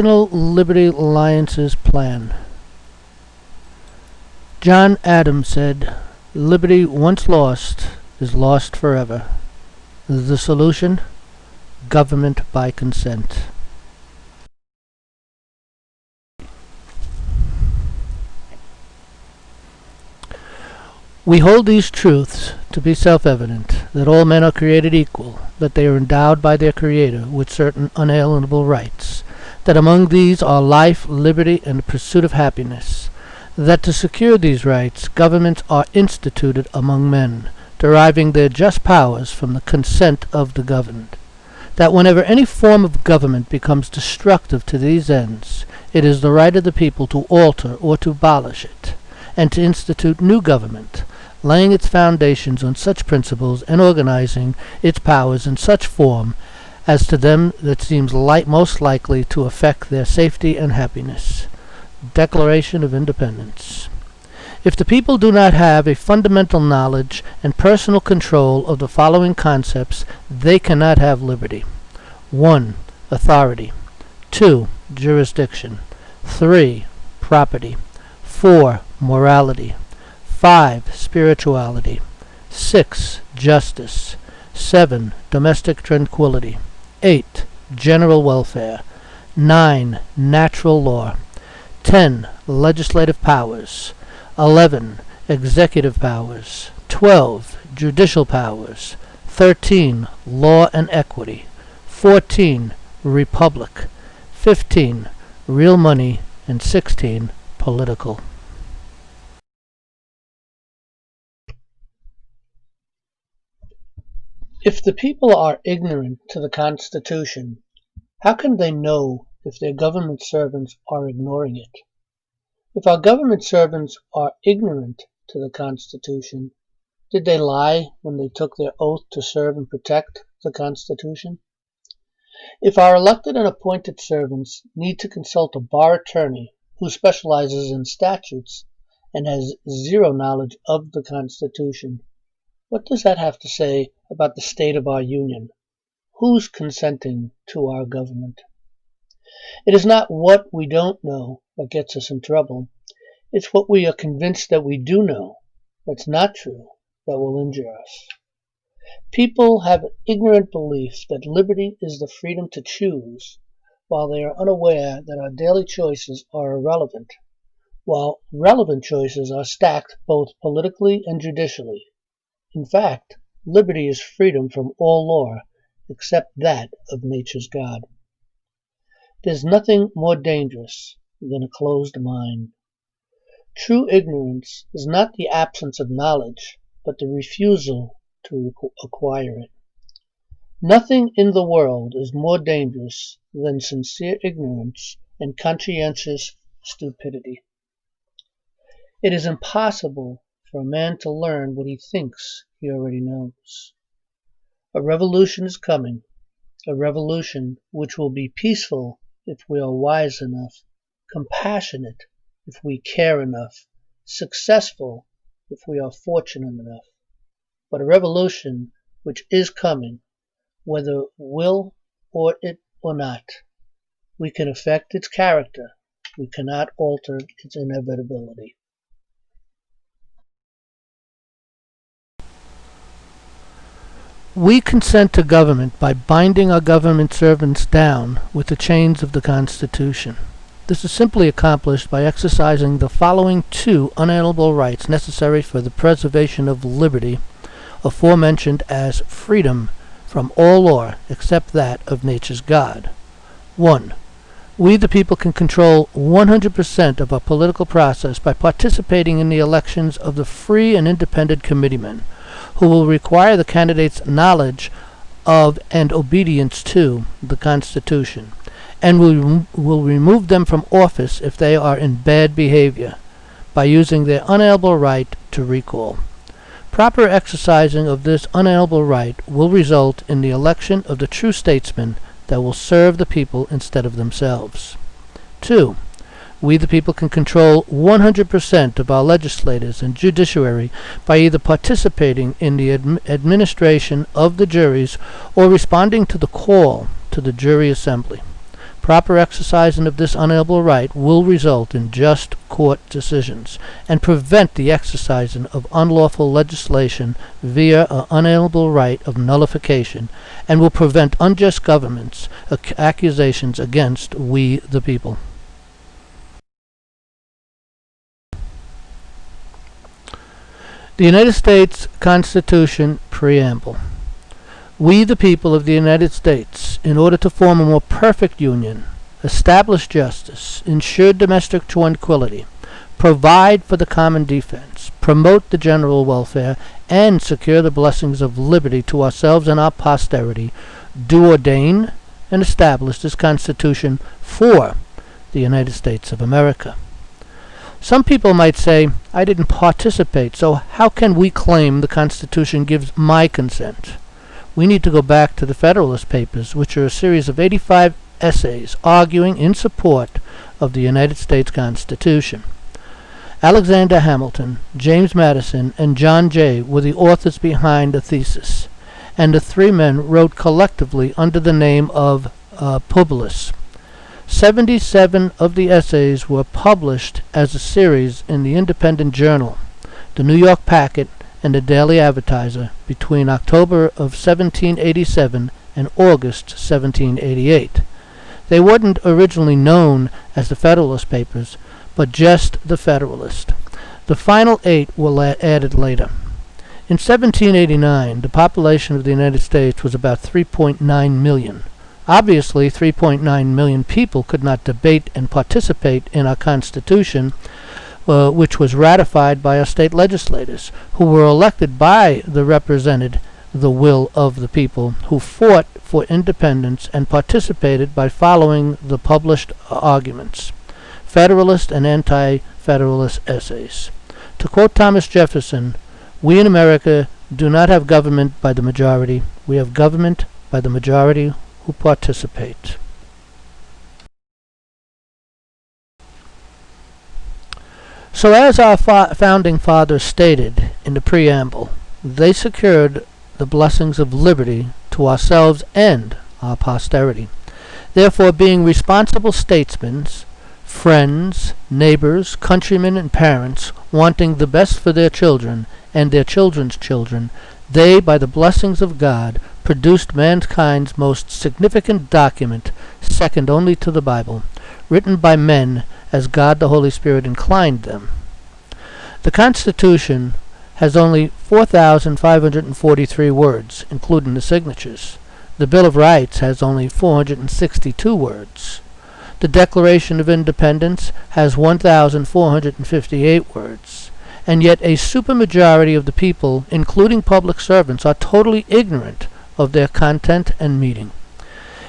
National Liberty Alliance's plan. John Adams said, "Liberty once lost is lost forever." The solution? Government by consent. We hold these truths to be self-evident, that all men are created equal, that they are endowed by their Creator with certain unalienable rights, that among these are life, liberty, and the pursuit of happiness, that to secure these rights, governments are instituted among men, deriving their just powers from the consent of the governed, that whenever any form of government becomes destructive to these ends, it is the right of the people to alter or to abolish it, and to institute new government, laying its foundations on such principles and organizing its powers in such form as to them that seems most likely to affect their safety and happiness. Declaration of Independence. If the people do not have a fundamental knowledge and personal control of the following concepts, they cannot have liberty. 1. Authority. 2. Jurisdiction. 3. Property. 4. Morality. 5. Spirituality. 6. Justice. 7. Domestic tranquility. 8. General welfare. 9. Natural law. 10. Legislative powers. 11. Executive powers. 12. Judicial powers. 13. Law and equity. 14. Republic. 15. Real money. And 16. Political. If the people are ignorant to the Constitution, how can they know if their government servants are ignoring it? If our government servants are ignorant to the Constitution, did they lie when they took their oath to serve and protect the Constitution? If our elected and appointed servants need to consult a bar attorney who specializes in statutes and has zero knowledge of the Constitution, what does that have to say about the state of our Union? Who's consenting to our government? It is not what we don't know that gets us in trouble. It's what we are convinced that we do know that's not true that will injure us. People have an ignorant belief that liberty is the freedom to choose, while they are unaware that our daily choices are irrelevant, while relevant choices are stacked both politically and judicially. In fact, liberty is freedom from all law except that of nature's God. There's nothing more dangerous than a closed mind. True ignorance is not the absence of knowledge, but the refusal to acquire it. Nothing in the world is more dangerous than sincere ignorance and conscientious stupidity. It is impossible for a man to learn what he thinks he already knows. A revolution is coming, a revolution which will be peaceful if we are wise enough, compassionate if we care enough, successful if we are fortunate enough, but a revolution which is coming, whether will it or not. We can affect its character, we cannot alter its inevitability. We consent to government by binding our government servants down with the chains of the Constitution. This is simply accomplished by exercising the following two unalienable rights necessary for the preservation of liberty, aforementioned as freedom from all law except that of nature's God. 1. We the people can control 100% of our political process by participating in the elections of the free and independent committeemen, who will require the candidates' knowledge of and obedience to the Constitution, and will remove them from office if they are in bad behavior, by using their unalienable right to recall. Proper exercising of this unalienable right will result in the election of the true statesmen that will serve the people instead of themselves. 2. We the people can control 100% of our legislators and judiciary by either participating in the administration of the juries or responding to the call to the jury assembly. proper exercising of this unalienable right will result in just court decisions and prevent the exercising of unlawful legislation via an unalienable right of nullification, and will prevent unjust governments accusations against we the people. The United States Constitution Preamble. We, the people of the United States, in order to form a more perfect union, establish justice, ensure domestic tranquility, provide for the common defense, promote the general welfare, and secure the blessings of liberty to ourselves and our posterity, do ordain and establish this Constitution for the United States of America. Some people might say, I didn't participate, so how can we claim the Constitution gives my consent? We need to go back to the Federalist Papers, which are a series of 85 essays arguing in support of the United States Constitution. Alexander Hamilton, James Madison, and John Jay were the authors behind the thesis, and the three men wrote collectively under the name of Publius. 77 of the essays were published as a series in the Independent Journal, the New York Packet, and the Daily Advertiser between October of 1787 and August 1788. They weren't originally known as the Federalist Papers, but just the Federalist. The final 8 were added later. In 1789, the population of the United States was about 3.9 million. Obviously, 3.9 million people could not debate and participate in our Constitution, which was ratified by our state legislators, who were elected by represented the will of the people, who fought for independence and participated by following the published arguments, Federalist and anti-federalist essays. To quote Thomas Jefferson, we in America do not have government by the majority, we have government by the majority who participate. So as our founding fathers stated in the preamble, they secured the blessings of liberty to ourselves and our posterity. Therefore, being responsible statesmen, friends, neighbors, countrymen, and parents, wanting the best for their children and their children's children, they, by the blessings of God, produced mankind's most significant document, second only to the Bible, written by men as God the Holy Spirit inclined them. The Constitution has only 4,543 words, including the signatures. The Bill of Rights has only 462 words. The Declaration of Independence has 1,458 words. And yet a supermajority of the people, including public servants, are totally ignorant of their content and meaning.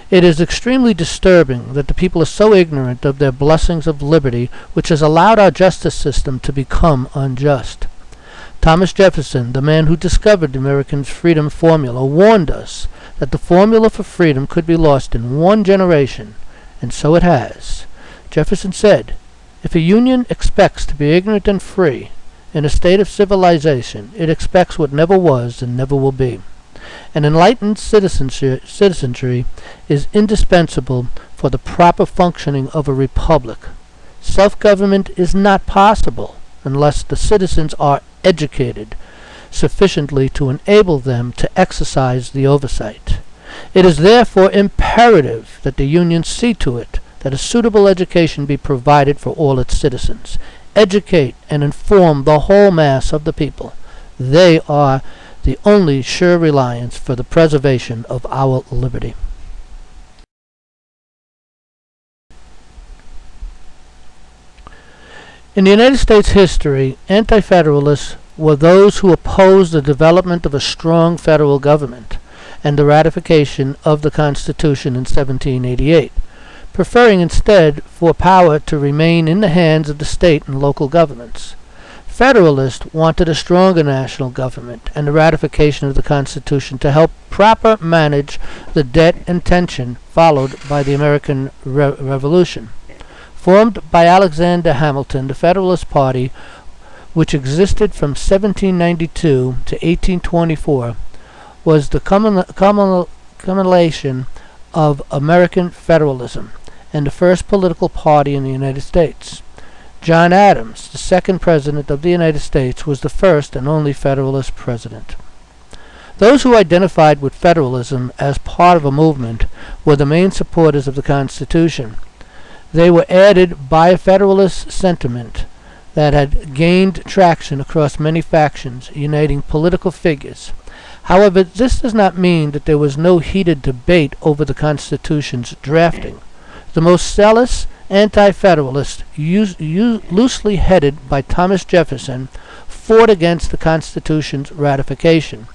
It is extremely disturbing that the people are so ignorant of their blessings of liberty, which has allowed our justice system to become unjust. Thomas Jefferson, the man who discovered the American freedom formula, warned us that the formula for freedom could be lost in one generation, and so it has. Jefferson said, if a union expects to be ignorant and free in a state of civilization, it expects what never was and never will be. An enlightened citizenry is indispensable for the proper functioning of a republic. Self-government is not possible unless the citizens are educated sufficiently to enable them to exercise the oversight. It is therefore imperative that the Union see to it that a suitable education be provided for all its citizens. Educate and inform the whole mass of the people. They are the only sure reliance for the preservation of our liberty. In the United States history, anti-federalists were those who opposed the development of a strong federal government and the ratification of the Constitution in 1788, preferring instead for power to remain in the hands of the state and local governments. Federalists wanted a stronger national government and the ratification of the Constitution to help proper manage the debt and tension followed by the American Revolution. Formed by Alexander Hamilton, the Federalist Party, which existed from 1792 to 1824, was the culmination of American federalism and the first political party in the United States. John Adams, the second President of the United States, was the first and only Federalist president. Those who identified with federalism as part of a movement were the main supporters of the Constitution. They were aided by a Federalist sentiment that had gained traction across many factions, uniting political figures. However, this does not mean that there was no heated debate over the Constitution's drafting. The most zealous anti-federalists, loosely headed by Thomas Jefferson, fought against the Constitution's ratification,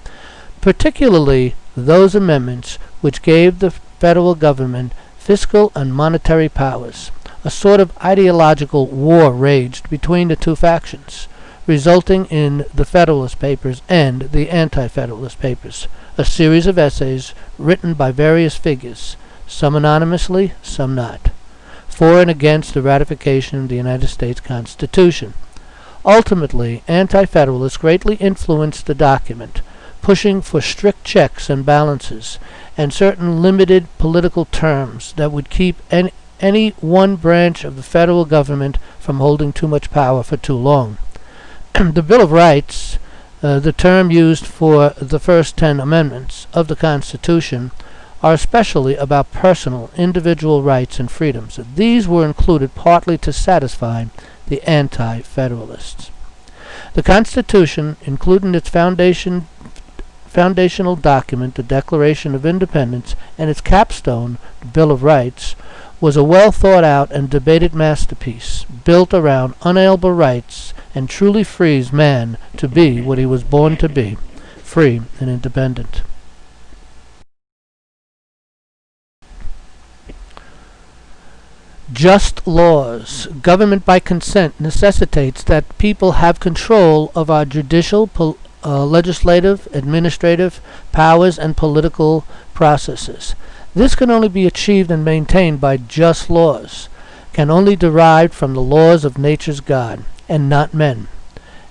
particularly those amendments which gave the federal government fiscal and monetary powers. A sort of ideological war raged between the two factions, resulting in the Federalist Papers and the Anti-Federalist Papers, a series of essays written by various figures, some anonymously, some not, for and against the ratification of the United States Constitution. Ultimately, Anti-Federalists greatly influenced the document, pushing for strict checks and balances and certain limited political terms that would keep any one branch of the federal government from holding too much power for too long. The Bill of Rights, the term used for the first 10 amendments of the Constitution, are especially about personal, individual rights and freedoms. These were included partly to satisfy the anti-federalists. The Constitution, including its foundational document, the Declaration of Independence, and its capstone, the Bill of Rights, was a well-thought-out and debated masterpiece, built around unalienable rights and truly frees man to be what he was born to be, free and independent. Just laws. Government by consent necessitates that people have control of our judicial, legislative, administrative powers and political processes. This can only be achieved and maintained by just laws, can only derive from the laws of nature's God, and not men.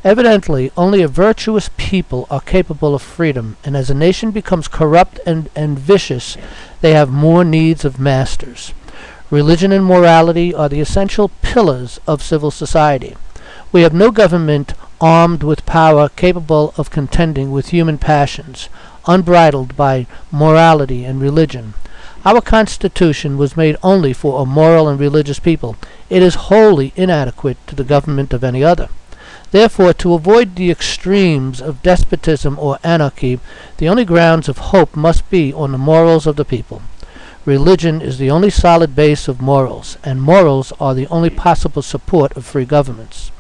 Evidently, only a virtuous people are capable of freedom, and as a nation becomes corrupt and vicious, they have more needs of masters. Religion and morality are the essential pillars of civil society. We have no government armed with power capable of contending with human passions, unbridled by morality and religion. Our Constitution was made only for a moral and religious people. It is wholly inadequate to the government of any other. Therefore, to avoid the extremes of despotism or anarchy, the only grounds of hope must be on the morals of the people. Religion is the only solid base of morals, and morals are the only possible support of free governments.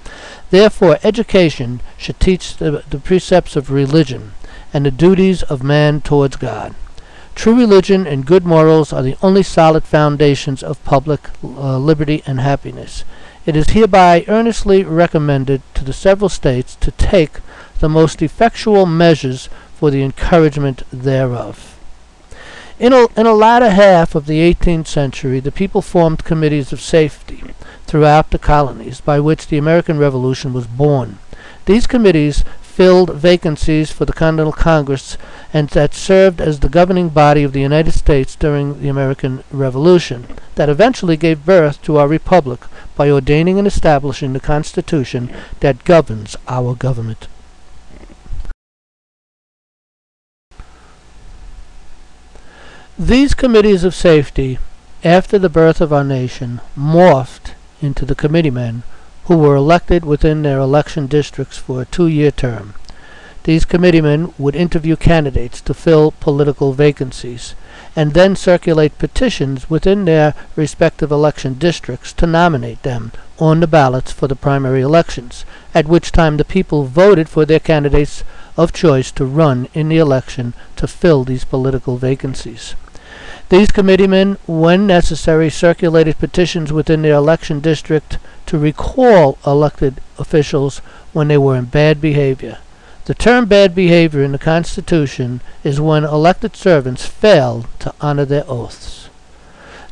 Therefore, education should teach the precepts of religion and the duties of man towards God. True religion and good morals are the only solid foundations of public liberty and happiness. It is hereby earnestly recommended to the several states to take the most effectual measures for the encouragement thereof. In the latter half of the 18th century, the people formed committees of safety throughout the colonies, by which the American Revolution was born. These committees filled vacancies for the Continental Congress and that served as the governing body of the United States during the American Revolution, that eventually gave birth to our republic by ordaining and establishing the Constitution that governs our government. These committees of safety, after the birth of our nation, morphed into the committeemen who were elected within their election districts for a 2-year term. These committeemen would interview candidates to fill political vacancies, and then circulate petitions within their respective election districts to nominate them on the ballots for the primary elections, at which time the people voted for their candidates of choice to run in the election to fill these political vacancies. These committeemen, when necessary, circulated petitions within their election district to recall elected officials when they were in bad behavior. The term bad behavior in the Constitution is when elected servants fail to honor their oaths.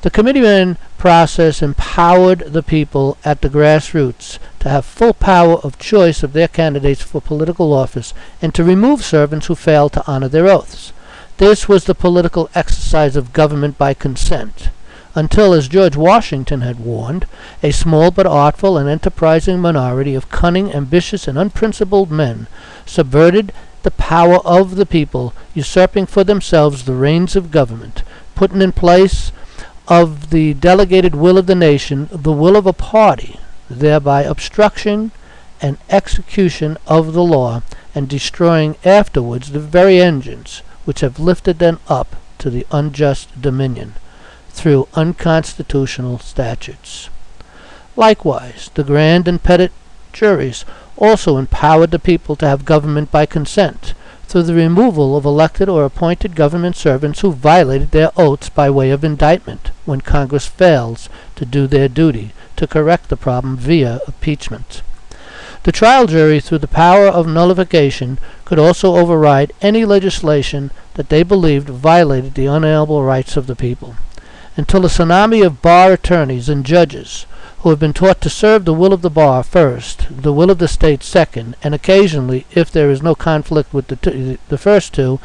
The committeemen process empowered the people at the grassroots to have full power of choice of their candidates for political office and to remove servants who failed to honor their oaths. This was the political exercise of government by consent, until, as George Washington had warned, a small but artful and enterprising minority of cunning, ambitious, and unprincipled men subverted the power of the people, usurping for themselves the reins of government, putting in place of the delegated will of the nation the will of a party, thereby obstruction and execution of the law, and destroying afterwards the very engines which have lifted them up to the unjust dominion through unconstitutional statutes. Likewise, the grand and petit juries also empowered the people to have government by consent, through the removal of elected or appointed government servants who violated their oaths by way of indictment when Congress fails to do their duty to correct the problem via impeachment. The trial jury, through the power of nullification, could also override any legislation that they believed violated the unalienable rights of the people. Until a tsunami of bar attorneys and judges who have been taught to serve the will of the bar first, the will of the state second, and occasionally, if there is no conflict with the first two,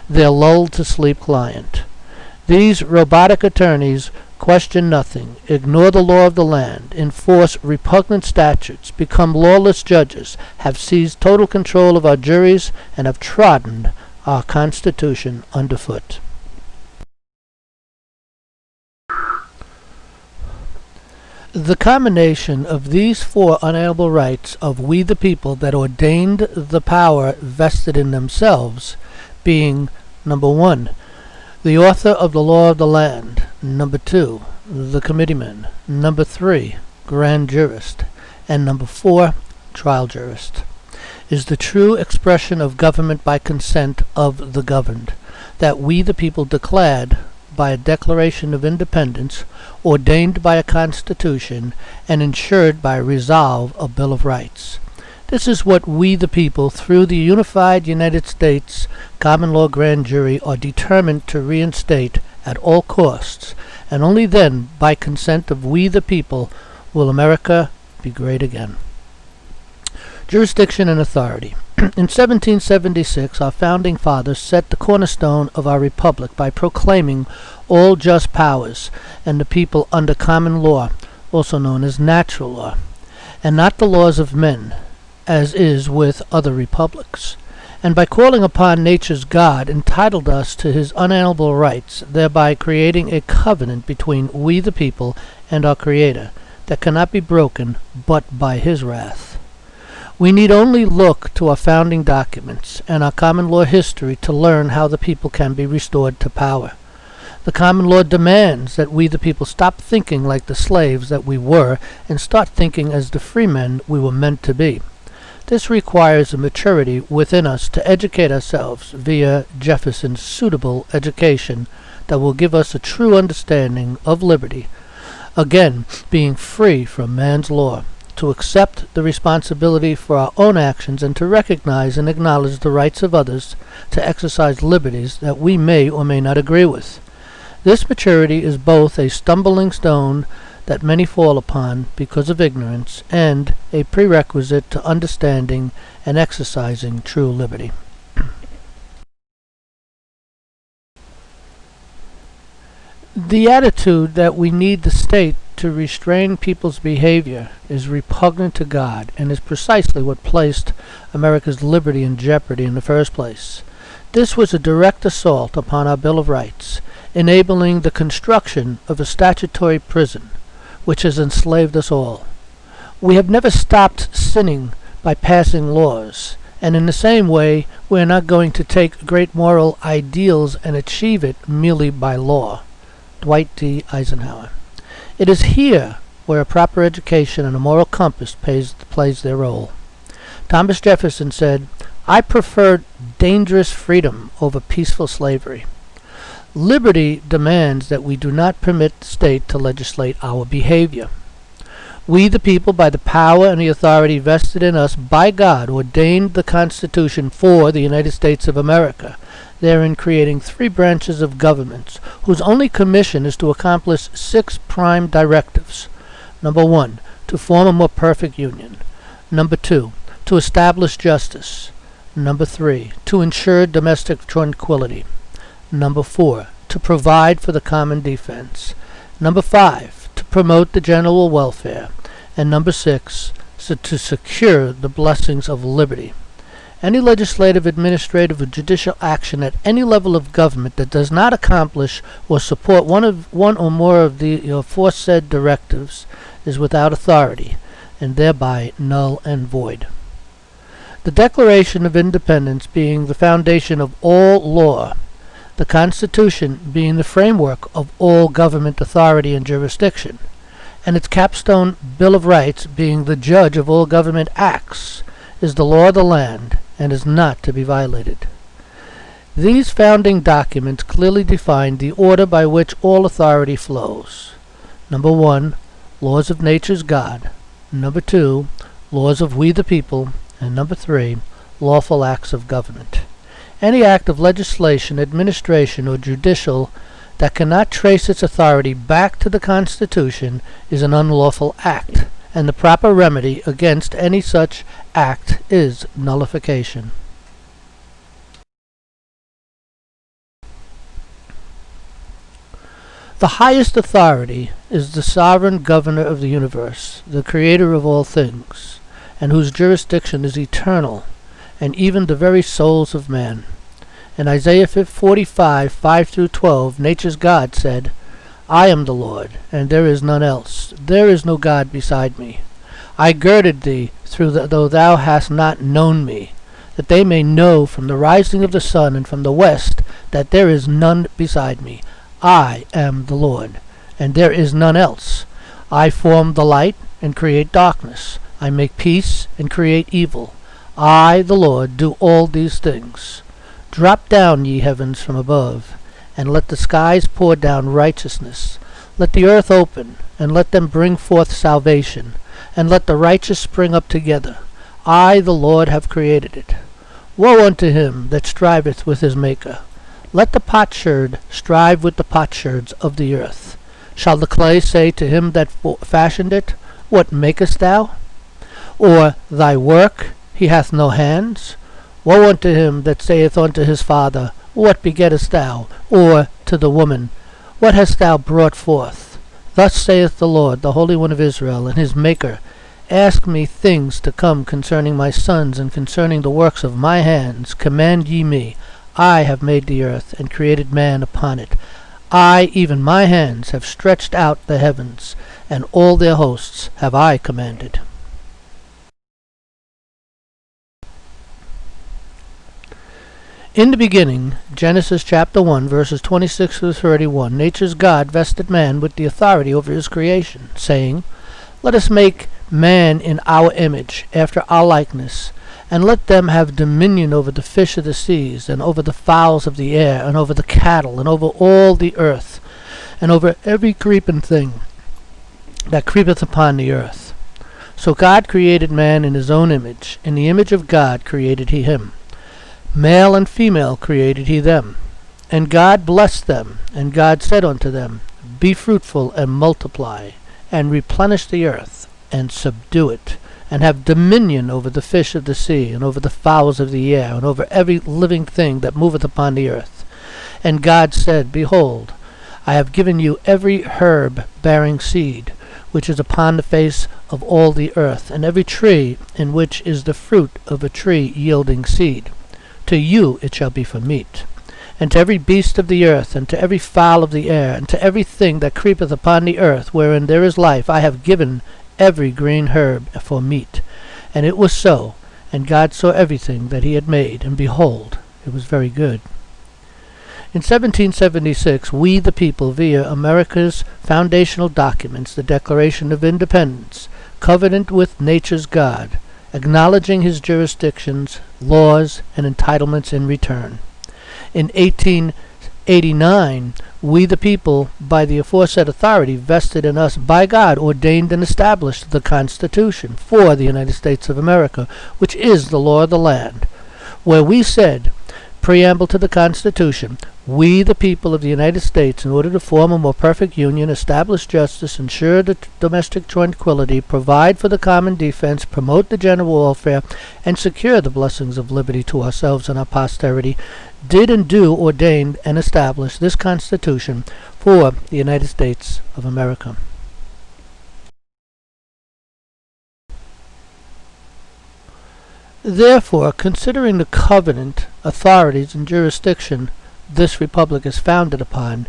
their lulled-to-sleep client. These robotic attorneys question nothing, ignore the law of the land, enforce repugnant statutes, become lawless judges, have seized total control of our juries, and have trodden our Constitution underfoot. The combination of these four unalienable rights of we the people that ordained the power vested in themselves, being, number 1, the author of the law of the land, number 2, the committeeman, number 3, grand jurist, and number 4, trial jurist, is the true expression of government by consent of the governed, that we the people declared by a Declaration of Independence, ordained by a Constitution, and ensured by a resolve, a Bill of Rights. This is what we the people, through the unified United States common law grand jury, are determined to reinstate at all costs, and only then, by consent of we the people, will America be great again. Jurisdiction and authority. In 1776, our founding fathers set the cornerstone of our republic by proclaiming all just powers and the people under common law, also known as natural law, and not the laws of men, as is with other republics, and by calling upon nature's God, entitled us to his unalienable rights, thereby creating a covenant between we the people and our Creator that cannot be broken but by his wrath. We need only look to our founding documents and our common law history to learn how the people can be restored to power. The common law demands that we the people stop thinking like the slaves that we were and start thinking as the free men we were meant to be. This requires a maturity within us to educate ourselves via Jefferson's suitable education that will give us a true understanding of liberty, again being free from man's law, to accept the responsibility for our own actions and to recognize and acknowledge the rights of others to exercise liberties that we may or may not agree with. This maturity is both a stumbling stone that many fall upon because of ignorance and a prerequisite to understanding and exercising true liberty. The attitude that we need the state to restrain people's behavior is repugnant to God and is precisely what placed America's liberty in jeopardy in the first place. This was a direct assault upon our Bill of Rights, enabling the construction of a statutory prison, which has enslaved us all. We have never stopped sinning by passing laws, and in the same way, we are not going to take great moral ideals and achieve it merely by law. Dwight D. Eisenhower. It is here where a proper education and a moral compass plays their role. Thomas Jefferson said, "I prefer dangerous freedom over peaceful slavery." Liberty demands that we do not permit the state to legislate our behavior. We, the people, by the power and the authority vested in us by God, ordained the Constitution for the United States of America, therein creating 3 branches of governments, whose only commission is to accomplish 6 prime directives. Number 1, to form a more perfect union. Number 2, to establish justice. Number 3, to ensure domestic tranquility. Number 4, to provide for the common defense. Number 5, to promote the general welfare. And number 6, to secure the blessings of liberty. Any legislative, administrative, or judicial action at any level of government that does not accomplish or support one or more of the aforesaid directives is without authority, and thereby null and void. The Declaration of Independence being the foundation of all law, the Constitution being the framework of all government authority and jurisdiction, and its capstone Bill of Rights being the judge of all government acts, is the law of the land and is not to be violated. These founding documents clearly define the order by which all authority flows. Number 1, laws of nature's God. Number 2, laws of we the people. And number 3, lawful acts of government. Any act of legislation, administration, or judicial that cannot trace its authority back to the Constitution is an unlawful act, and the proper remedy against any such act is nullification. The highest authority is the sovereign governor of the universe, the creator of all things, and whose jurisdiction is eternal, and even the very souls of man. In Isaiah 45, 5-12, nature's God said, I am the Lord, and there is none else. There is no God beside me. I girded thee, though thou hast not known me, that they may know from the rising of the sun and from the west that there is none beside me. I am the Lord, and there is none else. I form the light and create darkness. I make peace and create evil. I, the Lord, do all these things. Drop down, ye heavens, from above, and let the skies pour down righteousness. Let the earth open, and let them bring forth salvation, and let the righteous spring up together. I, the Lord, have created it. Woe unto him that striveth with his Maker. Let the potsherd strive with the potsherds of the earth. Shall the clay say to him that fashioned it, What makest thou? Or thy work, he hath no hands? Woe unto him that saith unto his father, What begettest thou? Or to the woman, What hast thou brought forth? Thus saith the Lord, the Holy One of Israel, and his Maker, Ask me things to come concerning my sons, and concerning the works of my hands. Command ye me. I have made the earth, and created man upon it. I, even my hands, have stretched out the heavens, and all their hosts have I commanded. In the beginning, Genesis chapter 1, verses 26-31, nature's God vested man with the authority over his creation, saying, Let us make man in our image, after our likeness, and let them have dominion over the fish of the seas, and over the fowls of the air, and over the cattle, and over all the earth, and over every creeping thing that creepeth upon the earth. So God created man in his own image. In the image of God created he him. Male and female created he them. And God blessed them, and God said unto them, Be fruitful and multiply, and replenish the earth, and subdue it, and have dominion over the fish of the sea, and over the fowls of the air, and over every living thing that moveth upon the earth. And God said, Behold, I have given you every herb bearing seed, which is upon the face of all the earth, and every tree in which is the fruit of a tree yielding seed. To you it shall be for meat. And to every beast of the earth, and to every fowl of the air, and to every thing that creepeth upon the earth, wherein there is life, I have given every green herb for meat. And it was so. And God saw everything that he had made, and behold, it was very good. In 1776, we the people, via America's foundational documents, the Declaration of Independence, covenant with nature's God, acknowledging his jurisdictions, laws, and entitlements in return. In 1889, we the people, by the aforesaid authority vested in us by God, ordained and established the Constitution for the United States of America, which is the law of the land, where we said, Preamble to the Constitution, we the people of the United States, in order to form a more perfect union, establish justice, ensure the domestic tranquility, provide for the common defense, promote the general welfare, and secure the blessings of liberty to ourselves and our posterity, did and do ordain and establish this Constitution for the United States of America. Therefore, considering the covenant, authorities, and jurisdiction this republic is founded upon,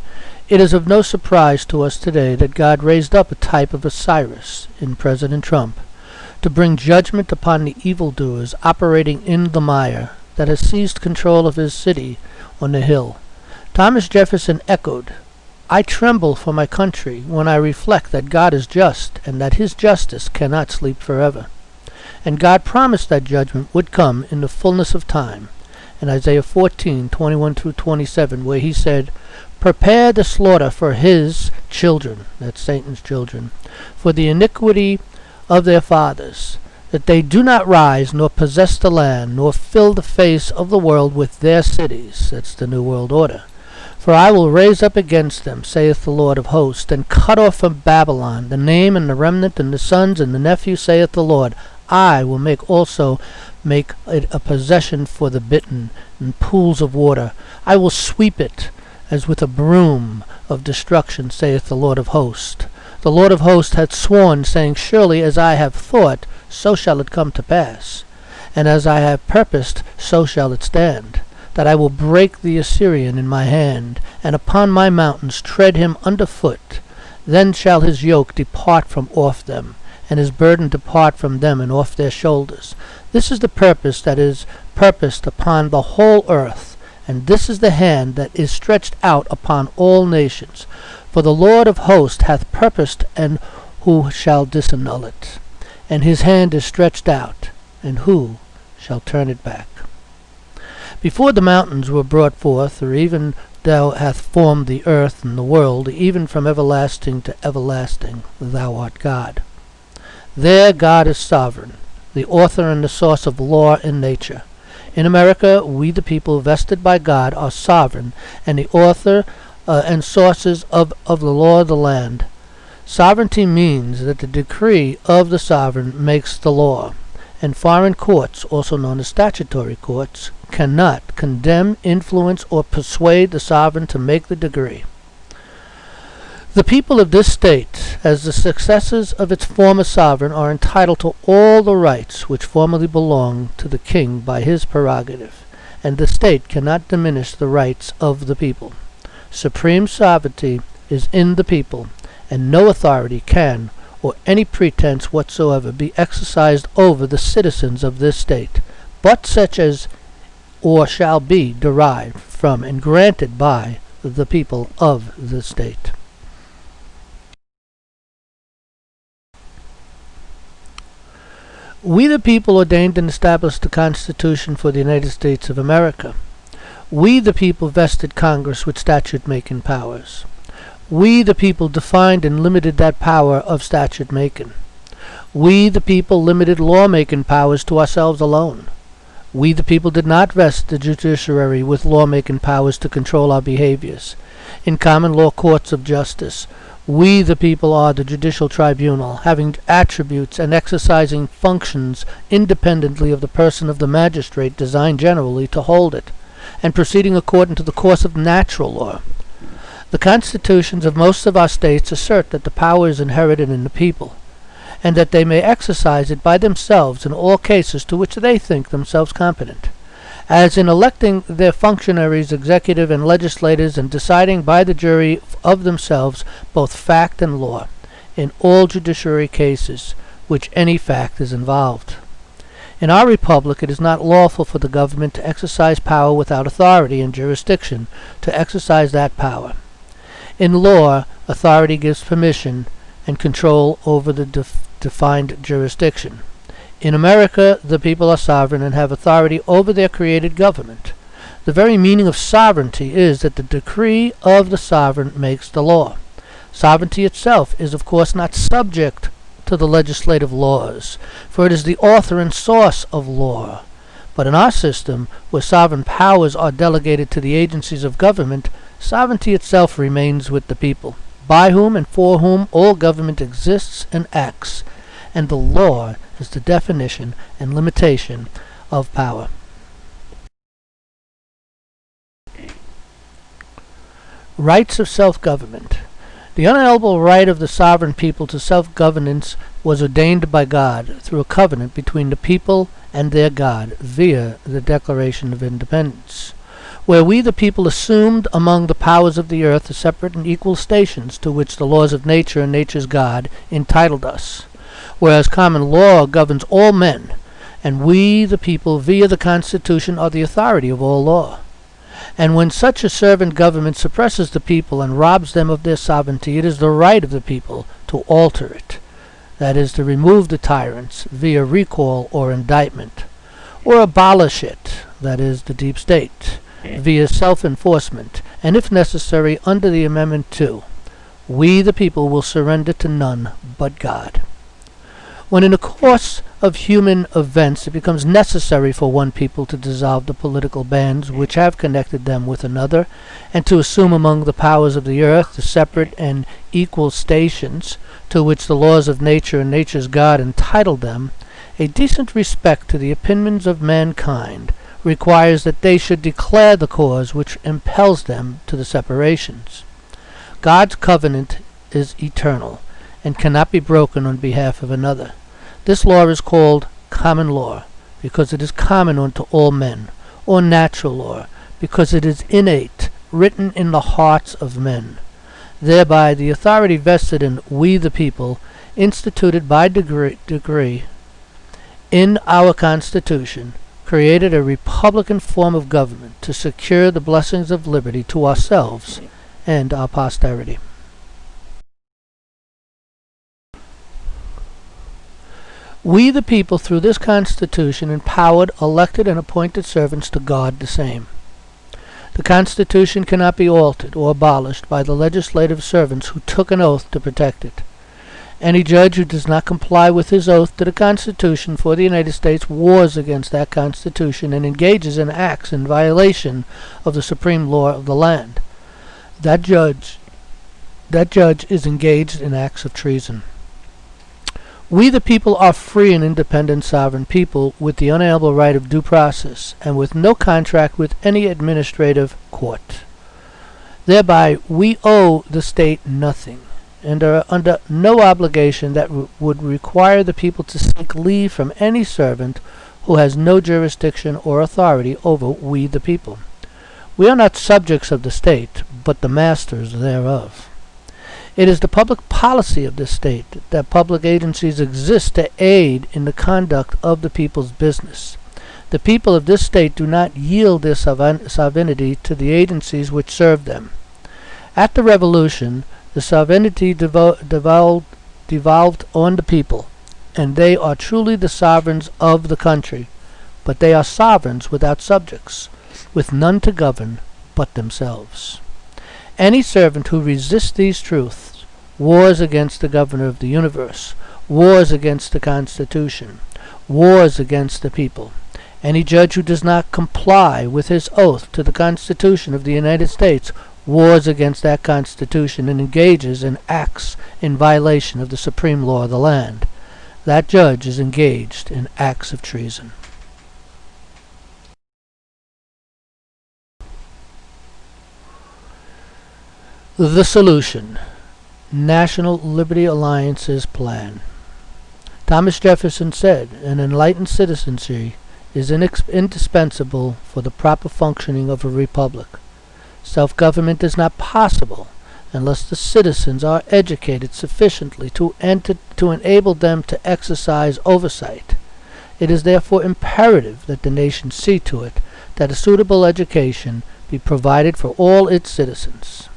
it is of no surprise to us today that God raised up a type of Osiris in President Trump to bring judgment upon the evildoers operating in the mire that has seized control of his city on the hill. Thomas Jefferson echoed, "I tremble for my country when I reflect that God is just and that his justice cannot sleep forever." And God promised that judgment would come in the fullness of time, in Isaiah 14:21-27, where he said, "Prepare the slaughter for his children," that's Satan's children, "for the iniquity of their fathers, that they do not rise nor possess the land, nor fill the face of the world with their cities," that's the New World Order. "For I will raise up against them, saith the Lord of hosts, and cut off from Babylon the name and the remnant and the sons and the nephews, saith the Lord. I will make it a possession for the bitten and pools of water. I will sweep it as with a broom of destruction, saith the Lord of hosts. The Lord of hosts hath sworn, saying, Surely as I have thought, so shall it come to pass. And as I have purposed, so shall it stand, that I will break the Assyrian in my hand, and upon my mountains tread him under foot. Then shall his yoke depart from off them, and his burden depart from them and off their shoulders. This is the purpose that is purposed upon the whole earth, and this is the hand that is stretched out upon all nations. For the Lord of hosts hath purposed, and who shall disannul it? And his hand is stretched out, and who shall turn it back? Before the mountains were brought forth, or even thou hast formed the earth and the world, even from everlasting to everlasting, thou art God. There God is sovereign, the author and the source of law and nature. In America, we the people vested by God are sovereign, and the author and sources of the law of the land. Sovereignty means that the decree of the sovereign makes the law, and foreign courts, also known as statutory courts, cannot condemn, influence, or persuade the sovereign to make the decree. The people of this state, as the successors of its former sovereign, are entitled to all the rights which formerly belonged to the king by his prerogative, and the state cannot diminish the rights of the people. Supreme sovereignty is in the people, and no authority can, or any pretense whatsoever, be exercised over the citizens of this state, but such as or shall be derived from and granted by the people of the state. We the people ordained and established the Constitution for the United States of America. We the people vested Congress with statute-making powers. We the people defined and limited that power of statute-making. We the people limited law-making powers to ourselves alone. We the people did not vest the judiciary with law-making powers to control our behaviors. In common law courts of justice, we the people are the judicial tribunal, having attributes and exercising functions independently of the person of the magistrate designed generally to hold it, and proceeding according to the course of natural law. The constitutions of most of our states assert that the power is inherited in the people, and that they may exercise it by themselves in all cases to which they think themselves competent, as in electing their functionaries, executive and legislators, and deciding by the jury of themselves both fact and law, in all judiciary cases which any fact is involved. In our republic it is not lawful for the government to exercise power without authority and jurisdiction to exercise that power. In law, authority gives permission and control over the defined jurisdiction. In America, the people are sovereign and have authority over their created government. The very meaning of sovereignty is that the decree of the sovereign makes the law. Sovereignty itself is, of course, not subject to the legislative laws, for it is the author and source of law. But in our system, where sovereign powers are delegated to the agencies of government, sovereignty itself remains with the people, by whom and for whom all government exists and acts, and the law is the definition and limitation of power. Rights of self-government. The unalienable right of the sovereign people to self-governance was ordained by God through a covenant between the people and their God via the Declaration of Independence, where we the people assumed among the powers of the earth the separate and equal stations to which the laws of nature and nature's God entitled us, whereas common law governs all men, and we the people via the Constitution are the authority of all law. And when such a servant government suppresses the people and robs them of their sovereignty, it is the right of the people to alter it, that is, to remove the tyrants via recall or indictment, or abolish it, that is, the deep state, via self-enforcement, and if necessary, under the Amendment 2, we the people will surrender to none but God. When in the course of human events it becomes necessary for one people to dissolve the political bands which have connected them with another, and to assume among the powers of the earth the separate and equal stations to which the laws of nature and nature's God entitled them, a decent respect to the opinions of mankind requires that they should declare the cause which impels them to the separations. God's covenant is eternal, and cannot be broken on behalf of another. This law is called common law, because it is common unto all men, or natural law, because it is innate, written in the hearts of men. Thereby the authority vested in we the people, instituted by degree in our Constitution, created a republican form of government to secure the blessings of liberty to ourselves and our posterity. We the people, through this Constitution, empowered, elected, and appointed servants to guard the same. The Constitution cannot be altered or abolished by the legislative servants who took an oath to protect it. Any judge who does not comply with his oath to the Constitution for the United States wars against that Constitution and engages in acts in violation of the supreme law of the land. That judge is engaged in acts of treason. We the people are free and independent sovereign people with the unalienable right of due process and with no contract with any administrative court. Thereby we owe the state nothing and are under no obligation that would require the people to seek leave from any servant who has no jurisdiction or authority over we the people. We are not subjects of the state, but the masters thereof. It is the public policy of this state that public agencies exist to aid in the conduct of the people's business. The people of this state do not yield their sovereignty to the agencies which serve them. At the Revolution, the sovereignty devolved on the people, and they are truly the sovereigns of the country, but they are sovereigns without subjects, with none to govern but themselves. Any servant who resists these truths wars against the governor of the universe, wars against the Constitution, wars against the people. Any judge who does not comply with his oath to the Constitution of the United States wars against that Constitution and engages in acts in violation of the supreme law of the land. That judge is engaged in acts of treason. The solution. National Liberty Alliance's plan. Thomas Jefferson said, an enlightened citizenry is indispensable for the proper functioning of a republic. Self-government is not possible unless the citizens are educated sufficiently to enable them to exercise oversight. It is therefore imperative that the nation see to it that a suitable education be provided for all its citizens.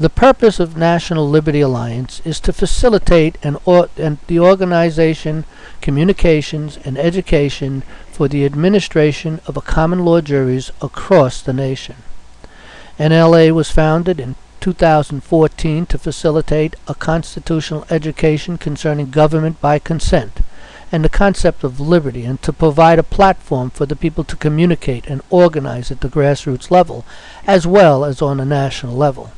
The purpose of National Liberty Alliance is to facilitate the organization, communications, and education for the administration of common law juries across the nation. NLA was founded in 2014 to facilitate a constitutional education concerning government by consent and the concept of liberty, and to provide a platform for the people to communicate and organize at the grassroots level as well as on a national level.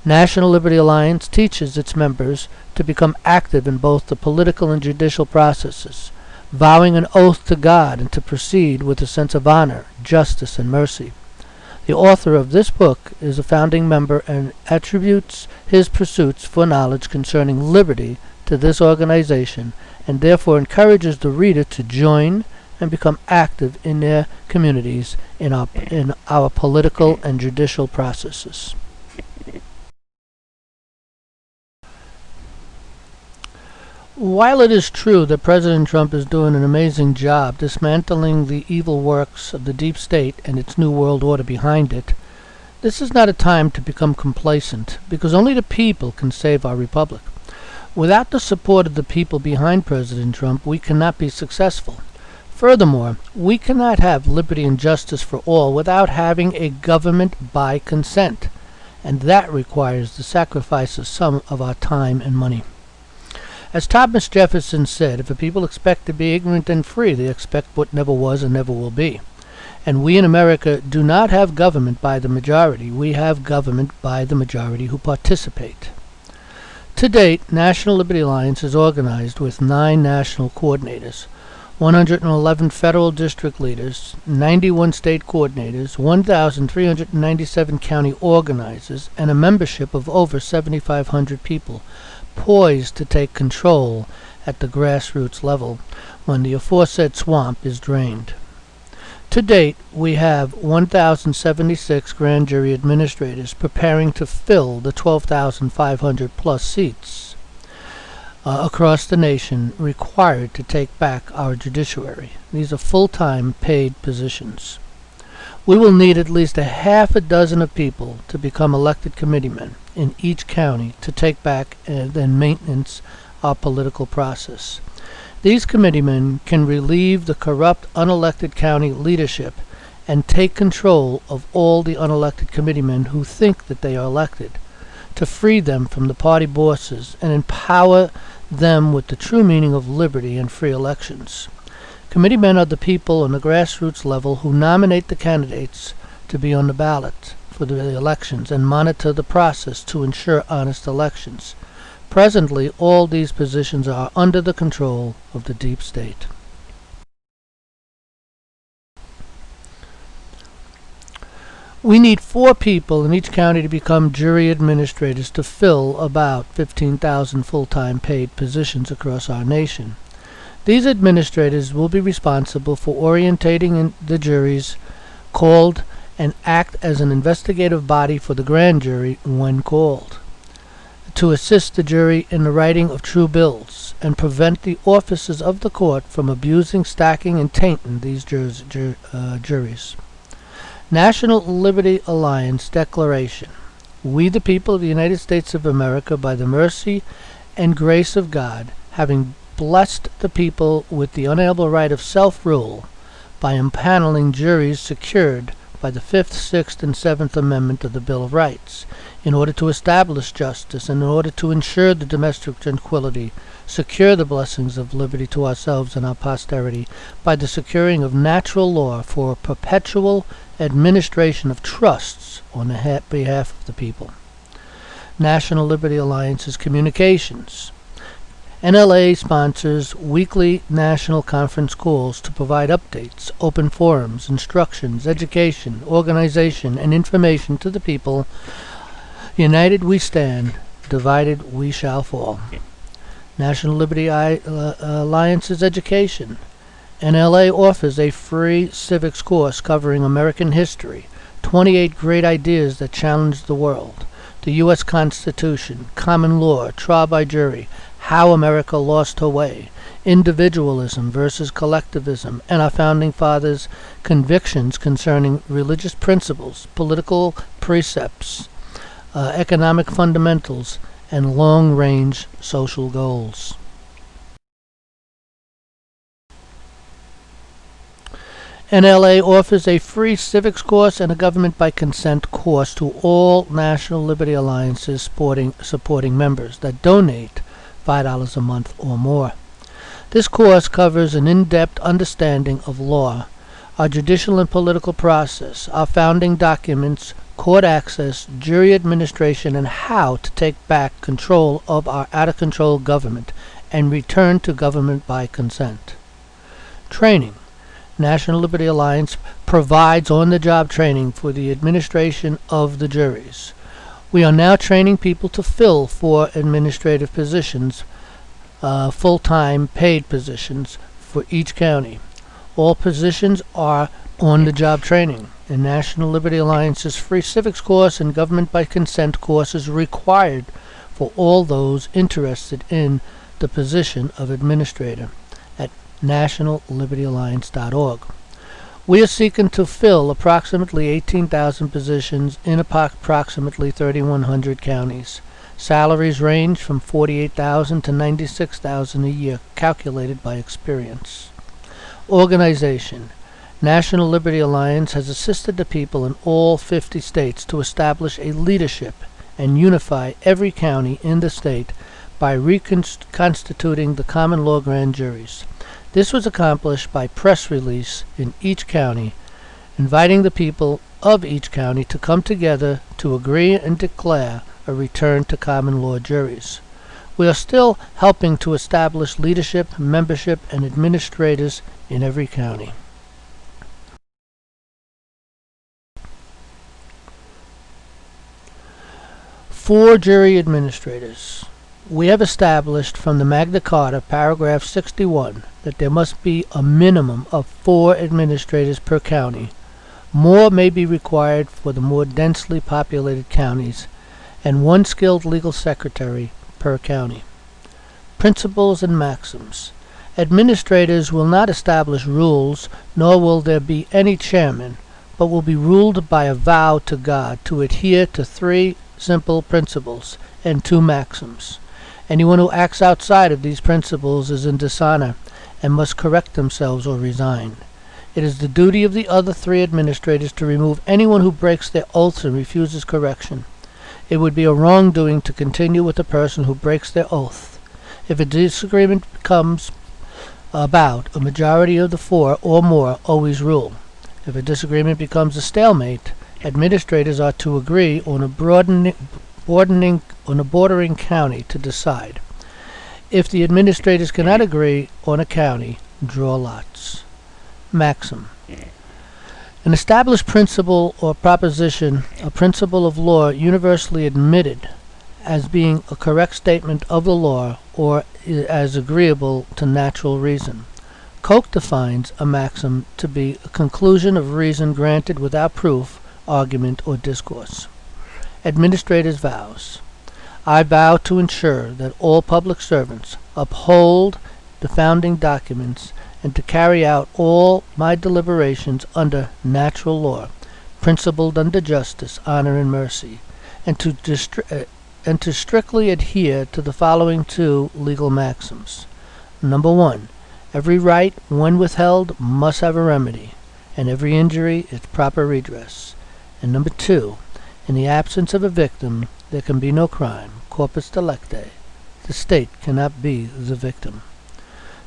National Liberty Alliance teaches its members to become active in both the political and judicial processes, vowing an oath to God and to proceed with a sense of honor, justice, and mercy. The author of this book is a founding member and attributes his pursuits for knowledge concerning liberty to this organization, and therefore encourages the reader to join and become active in their communities in our political and judicial processes. While it is true that President Trump is doing an amazing job dismantling the evil works of the deep state and its new world order behind it, this is not a time to become complacent, because only the people can save our republic. Without the support of the people behind President Trump, we cannot be successful. Furthermore, we cannot have liberty and justice for all without having a government by consent, and that requires the sacrifice of some of our time and money. As Thomas Jefferson said, if a people expect to be ignorant and free, they expect what never was and never will be. And we in America do not have government by the majority. We have government by the majority who participate. To date, National Liberty Alliance is organized with 9 national coordinators, 111 federal district leaders, 91 state coordinators, 1,397 county organizers, and a membership of over 7,500 people, poised to take control at the grassroots level when the aforesaid swamp is drained. To date, we have 1,076 grand jury administrators preparing to fill the 12,500 plus seats across the nation required to take back our judiciary. These are full-time paid positions. We will need at least a half a dozen of people to become elected committeemen in each county to take back and then maintenance our political process. These committeemen can relieve the corrupt unelected county leadership and take control of all the unelected committeemen who think that they are elected, to free them from the party bosses and empower them with the true meaning of liberty and free elections. Committeemen are the people on the grassroots level who nominate the candidates to be on the ballot for the elections and monitor the process to ensure honest elections. Presently, all these positions are under the control of the deep state. We need 4 people in each county to become jury administrators to fill about 15,000 full-time paid positions across our nation. These administrators will be responsible for orientating the juries called and act as an investigative body for the grand jury when called, to assist the jury in the writing of true bills and prevent the officers of the court from abusing, stacking, and tainting these juries. National Liberty Alliance Declaration. We, the people of the United States of America, by the mercy and grace of God, having blessed the people with the unalienable right of self-rule by impaneling juries secured by the 5th, 6th, and 7th Amendment of the Bill of Rights, in order to establish justice and in order to ensure the domestic tranquility, secure the blessings of liberty to ourselves and our posterity by the securing of natural law for perpetual administration of trusts on the behalf of the people. National Liberty Alliance's communications. NLA sponsors weekly national conference calls to provide updates, open forums, instructions, education, organization, and information to the people. United we stand, divided we shall fall. National Liberty Alliance's education. NLA offers a free civics course covering American history, 28 great ideas that challenge the world, the U.S. Constitution, common law, trial by jury, how America lost her way, individualism versus collectivism, and our Founding Fathers' convictions concerning religious principles, political precepts, economic fundamentals, and long-range social goals. NLA offers a free civics course and a government by consent course to all National Liberty Alliances supporting members that donate $5 a month or more. This course covers an in-depth understanding of law, our judicial and political process, our founding documents, court access, jury administration, and how to take back control of our out-of-control government and return to government by consent. Training. National Liberty Alliance provides on-the-job training for the administration of the juries. We are now training people to fill 4 administrative positions, full-time paid positions for each county. All positions are on-the-job training, and National Liberty Alliance's free civics course and government by consent course is required for all those interested in the position of administrator at nationallibertyalliance.org. We are seeking to fill approximately 18,000 positions in approximately 3,100 counties. Salaries range from $48,000 to $96,000 a year, calculated by experience. Organization. National Liberty Alliance has assisted the people in all 50 states to establish a leadership and unify every county in the state by reconstituting the common law grand juries. This was accomplished by press release in each county, inviting the people of each county to come together to agree and declare a return to common law juries. We are still helping to establish leadership, membership, and administrators in every county. For jury administrators. We have established from the Magna Carta, paragraph 61, that there must be a minimum of 4 administrators per county. More may be required for the more densely populated counties, and 1 skilled legal secretary per county. Principles and maxims. Administrators will not establish rules, nor will there be any chairman, but will be ruled by a vow to God to adhere to 3 simple principles and 2 maxims. Anyone who acts outside of these principles is in dishonor and must correct themselves or resign. It is the duty of the other 3 administrators to remove anyone who breaks their oaths and refuses correction. It would be a wrongdoing to continue with a person who breaks their oath. If a disagreement comes about, a majority of the 4 or more always rule. If a disagreement becomes a stalemate, administrators are to agree on a bordering county to decide. If the administrators cannot agree on a county, draw lots. Maxim. An established principle or proposition, a principle of law universally admitted as being a correct statement of the law or as agreeable to natural reason. Koch defines a maxim to be a conclusion of reason granted without proof, argument, or discourse. Administrators' vows. I vow to ensure that all public servants uphold the founding documents and to carry out all my deliberations under natural law, principled under justice, honor, and mercy, and to strictly adhere to the following 2 legal maxims. Number 1, every right, when withheld, must have a remedy, and every injury its proper redress. And number 2, in the absence of a victim, there can be no crime, corpus delicti. The state cannot be the victim.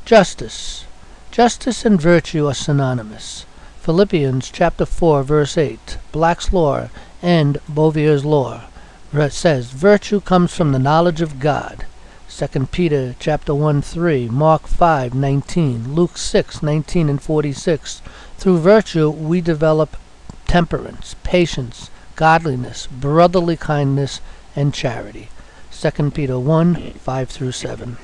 Justice. Justice and virtue are synonymous. Philippians chapter 4, verse 8, Black's Law and Bovier's Law, says, virtue comes from the knowledge of God. 2 Peter chapter 1, 3, Mark 5, 19, Luke 6, 19 and 46. Through virtue we develop temperance, patience, godliness, brotherly kindness, and charity. 2 Peter 1, 5 through 7.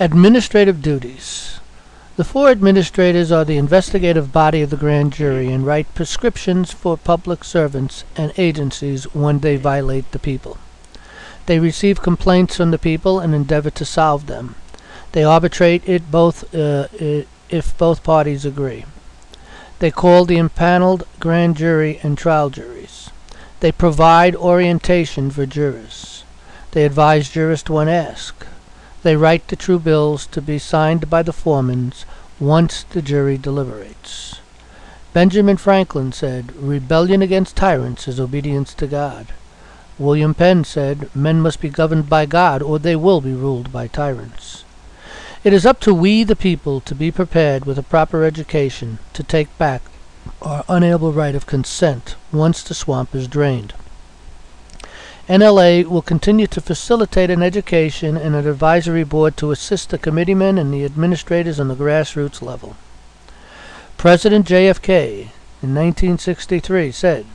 Administrative duties. The 4 administrators are the investigative body of the grand jury and write prescriptions for public servants and agencies when they violate the people. They receive complaints from the people and endeavor to solve them. They arbitrate it if both parties agree. They call the impaneled grand jury and trial juries. They provide orientation for jurors. They advise jurists when asked. They write the true bills to be signed by the foremans once the jury deliberates. Benjamin Franklin said, rebellion against tyrants is obedience to God. William Penn said, men must be governed by God or they will be ruled by tyrants. It is up to we the people to be prepared with a proper education to take back our unalienable right of consent once the swamp is drained. NLA will continue to facilitate an education and an advisory board to assist the committeemen and the administrators on the grassroots level. President JFK in 1963 said,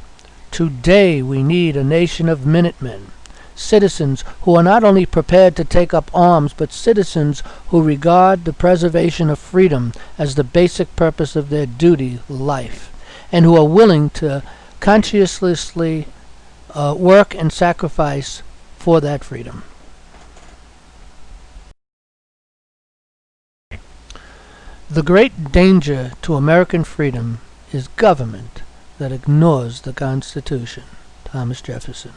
"Today we need a nation of Minutemen, citizens who are not only prepared to take up arms, but citizens who regard the preservation of freedom as the basic purpose of their duty, life, and who are willing to conscientiously work and sacrifice for that freedom." The great danger to American freedom is government that ignores the Constitution. Thomas Jefferson.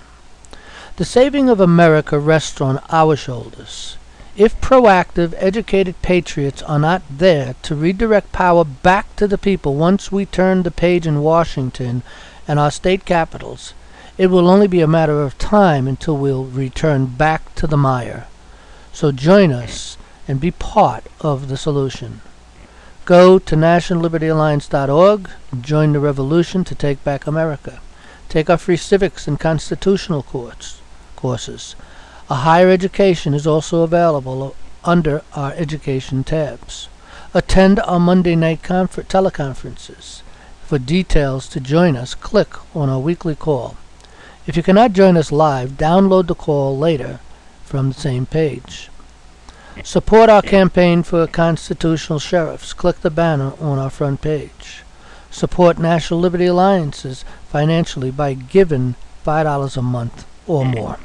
The saving of America rests on our shoulders. If proactive, educated patriots are not there to redirect power back to the people once we turn the page in Washington and our state capitals, it will only be a matter of time until we'll return back to the mire. So join us and be part of the solution. Go to nationallibertyalliance.org and join the revolution to take back America. Take our free civics and constitutional courses. A higher education is also available under our education tabs. Attend our Monday night teleconferences. For details to join us, click on our weekly call. If you cannot join us live, download the call later from the same page. Support our campaign for constitutional sheriffs. Click the banner on our front page. Support National Liberty Alliances financially by giving $5 a month or more.